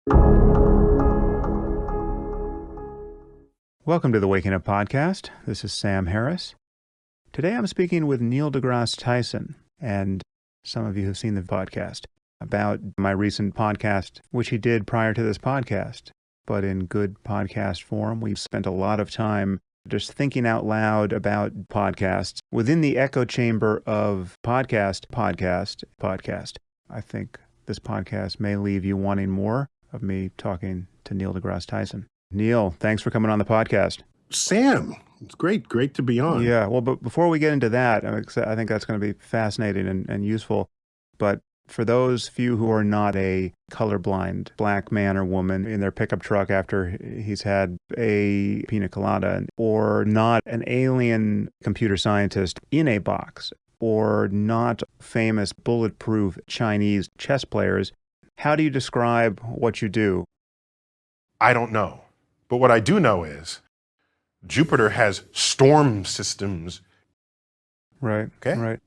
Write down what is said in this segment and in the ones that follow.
Welcome to the Waking Up Podcast. This is Sam Harris. Today I'm speaking with Neil deGrasse Tyson, and some of you have seen the podcast, about my recent podcast, which he did prior to this podcast. But in good podcast form, we've spent a lot of time just thinking out loud about podcasts within the echo chamber of podcast. I think this podcast may leave you wanting more of me talking to Neil deGrasse Tyson. Neil, thanks for coming on the podcast. Sam, it's great to be on. Yeah, well, but before we get into that, I think that's going to be fascinating and useful. But for those few who are not a colorblind black man or woman in their pickup truck after he's had a pina colada, or not an alien computer scientist in a box, or not famous bulletproof Chinese chess players, how do you describe what you do? I don't know. But what I do know is Jupiter has storm systems. Right. Okay? Right.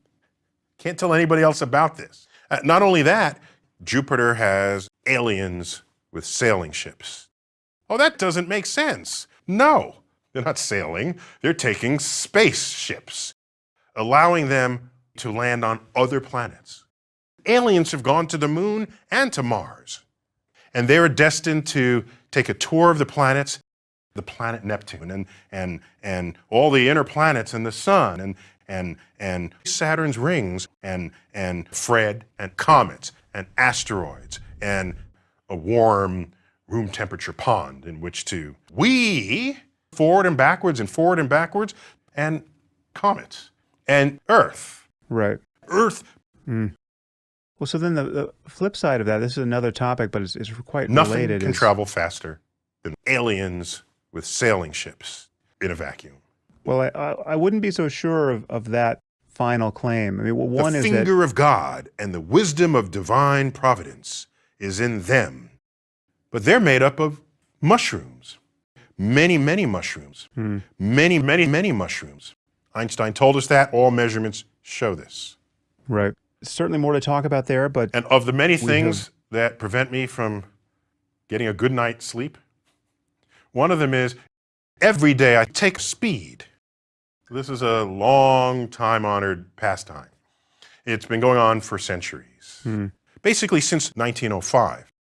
Can't tell anybody else about this. Not only that, Jupiter has aliens with sailing ships. Oh, that doesn't make sense. No, they're not sailing. They're taking spaceships, allowing them to land on other planets. Aliens have gone to the moon and to Mars. And they're destined to take a tour of the planets, the planet Neptune, and all the inner planets and the sun, and Saturn's rings, and Fred, and comets, and asteroids, and a warm room temperature pond in which to wee forward and backwards, and comets, and Earth. Right. Earth. Well, so then the flip side of that, this is another topic, but it's quite Nothing related. can travel faster than aliens with sailing ships in a vacuum. Well, I wouldn't be so sure of that final claim. I mean, well, one the is that... The finger of God and the wisdom of divine providence is in them. But they're made up of mushrooms. Many mushrooms. Many mushrooms. Einstein told us that. All measurements show this. Right. Certainly more to talk about there, but... And of the many things that prevent me from getting a good night's sleep, one of them is every day I take speed. This is a long time-honored pastime. It's been going on for centuries, basically since 1905.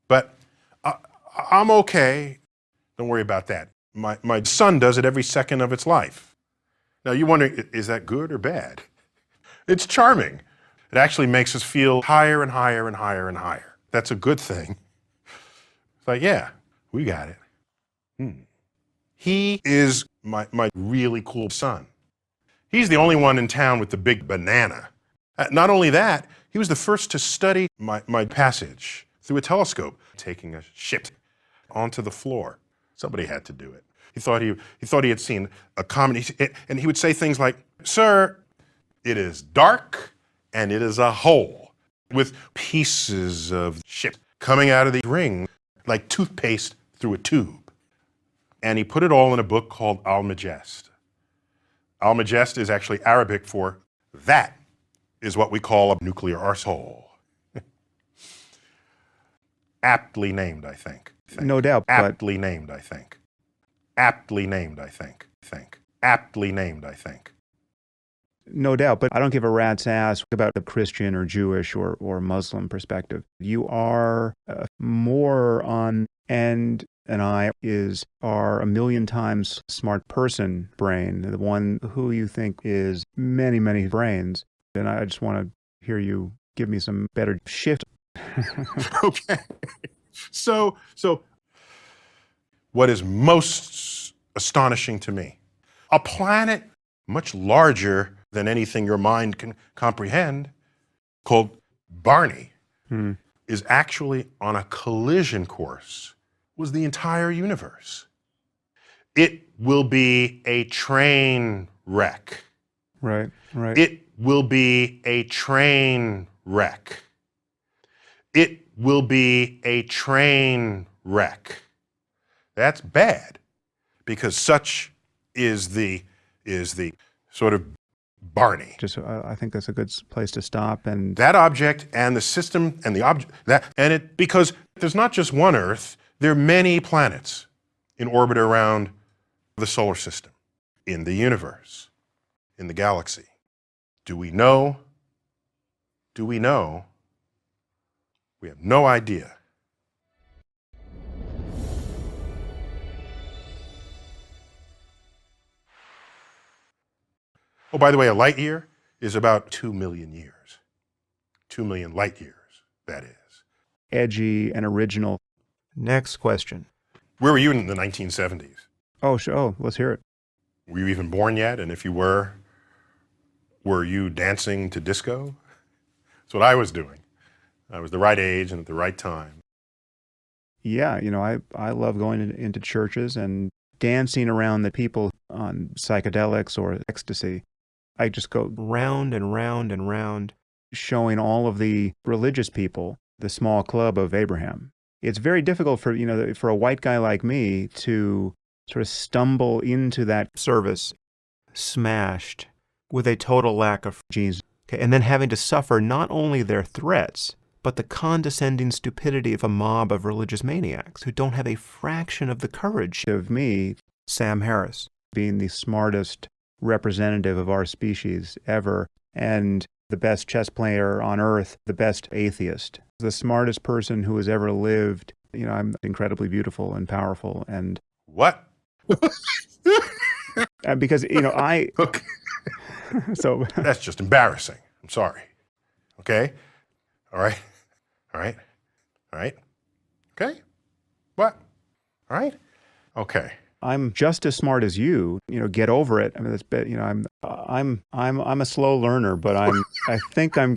But I'm okay. Don't worry about that. My son does it every second of its life. Now you're wondering, is that good or bad? It's charming. It actually makes us feel higher and higher and higher and higher. That's a good thing. It's like, yeah, we got it. He is my really cool son. He's the only one in town with the big banana. Not only that, he was the first to study my passage through a telescope, taking a ship onto the floor. Somebody had to do it. He thought he had seen a comet, and he would say things like, "Sir, it is dark and it is a hole with pieces of ship coming out of the ring like toothpaste through a tube." And he put it all in a book called Almagest. Almagest is actually Arabic for that is what we call a nuclear arsehole. Aptly named, I think. No doubt. Aptly named, I think. Aptly named, I think. Aptly named, I think. No doubt, but I don't give a rat's ass about the Christian or Jewish or Muslim perspective. You are more on, and I are a million times smart person brain, the one who you think is many brains. And I just want to hear you give me some better shift. Okay. So what is most astonishing to me, a planet much larger than anything your mind can comprehend, called Barney, is actually on a collision course with the entire universe. It will be a train wreck. Right. It will be a train wreck. It will be a train wreck. That's bad, because such is the sort of Barney. Just, I think that's a good place to stop. And That object and the system and the object, because there's not just one Earth, there are many planets in orbit around the solar system, in the universe, in the galaxy. Do we know? Do we know? We have no idea. Oh, by the way, a light year is about 2 million years. 2 million light years, that is. edgy and original. Next question. Where were you in the 1970s? Oh, sure. Oh, let's hear it. Were you even born yet? And if you were you dancing to disco? That's what I was doing. I was the right age and at the right time. Yeah, I love going into churches and dancing around the people on psychedelics or ecstasy. I just go Round and round and round. showing all of the religious people the small club of Abraham. It's very difficult for a white guy like me to sort of stumble into that Service smashed with a total lack of Jesus. okay, and then having to suffer not only their threats, but the condescending stupidity of a mob of religious maniacs who don't have a fraction of the courage. Of me Sam Harris. being the smartest representative of our species ever, and the best chess player on earth, the best atheist, the smartest person who has ever lived. I'm incredibly beautiful and powerful, and What? because I Okay. so That's just embarrassing. I'm sorry. Okay? All right? All right? All right? Okay? What? All right? Okay. I'm just as smart as you. Get over it. I mean, I'm a slow learner, but I think I'm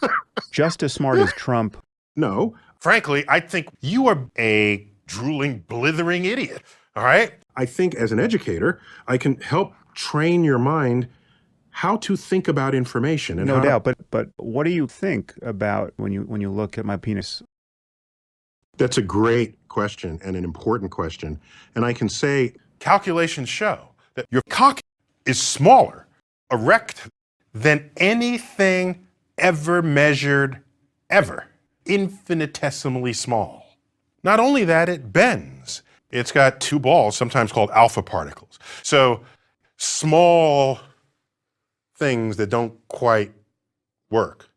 just as smart as Trump. No. Frankly, I think you are a drooling, blithering idiot. All right? I think as an educator, I can help train your mind how to think about information. And No how to- doubt. But what do you think about when you look at my penis? That's a great question and an important question. And I can say, Calculations show that your cock is smaller, erect, than anything ever measured, ever. Infinitesimally small. Not only that, it bends. It's got two balls, sometimes called alpha particles. So small things that don't quite work.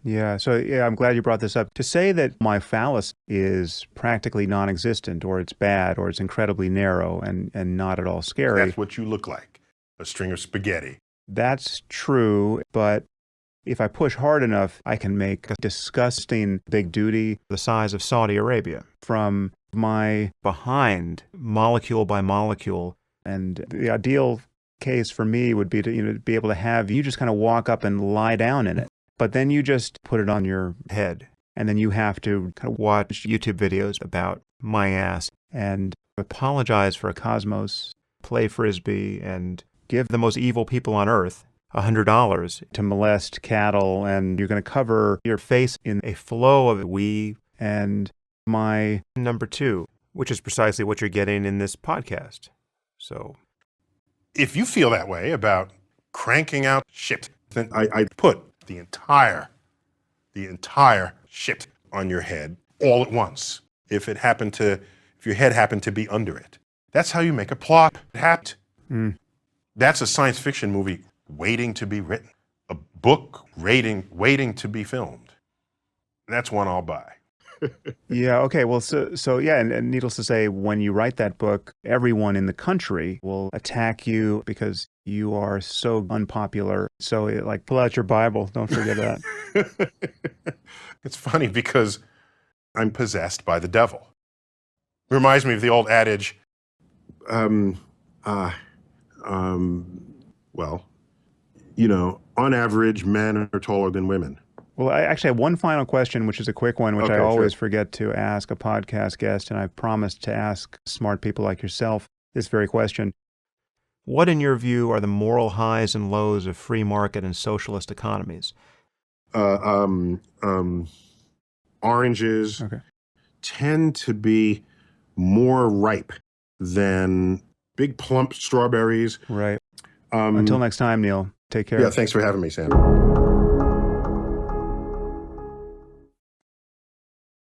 Yeah. So I'm glad you brought this up. To say that my phallus is practically non-existent, or it's bad, or it's incredibly narrow and not at all scary. That's what you look like, a string of spaghetti. That's true, but if I push hard enough, I can make a disgusting big duty The size of Saudi Arabia. from my, Behind, molecule by molecule. and the ideal case for me would be to be able to have you just kind of walk up and lie down in it, but then you just put it on your Head. and then you have to kind of Watch YouTube videos about my ass. and Apologize for a cosmos, play frisbee and give the most evil people on earth $100. to molest cattle, and you're going to cover your face in A flow of we. and my Number 2, which is precisely what you're getting in this podcast. So If you feel that way about cranking out shit, then I put the entire shit on your head all at once. If your head happened to be under it. That's how you make a plot happen. Mm. That's a science fiction movie waiting to be written. A book waiting to be filmed. That's one I'll buy. Yeah. Okay. Well, so yeah, and needless to say, when you write that book, everyone in the country will attack you because you are so unpopular. So, pull out your Bible. Don't forget that. It's funny because I'm possessed by the devil. Reminds me of the old adage, well, on average, men are taller than women. Well, I actually have one final question, which is a quick one, which I Okay, always sure. forget to ask a podcast guest, and I promised to ask smart people like yourself this very question. what, in your view, are the moral highs and lows of free market and socialist economies? Oranges Okay. tend to be more ripe than big plump strawberries. Right. Um, Until next time, Neil. Take care. Yeah, thanks for having me, Sam.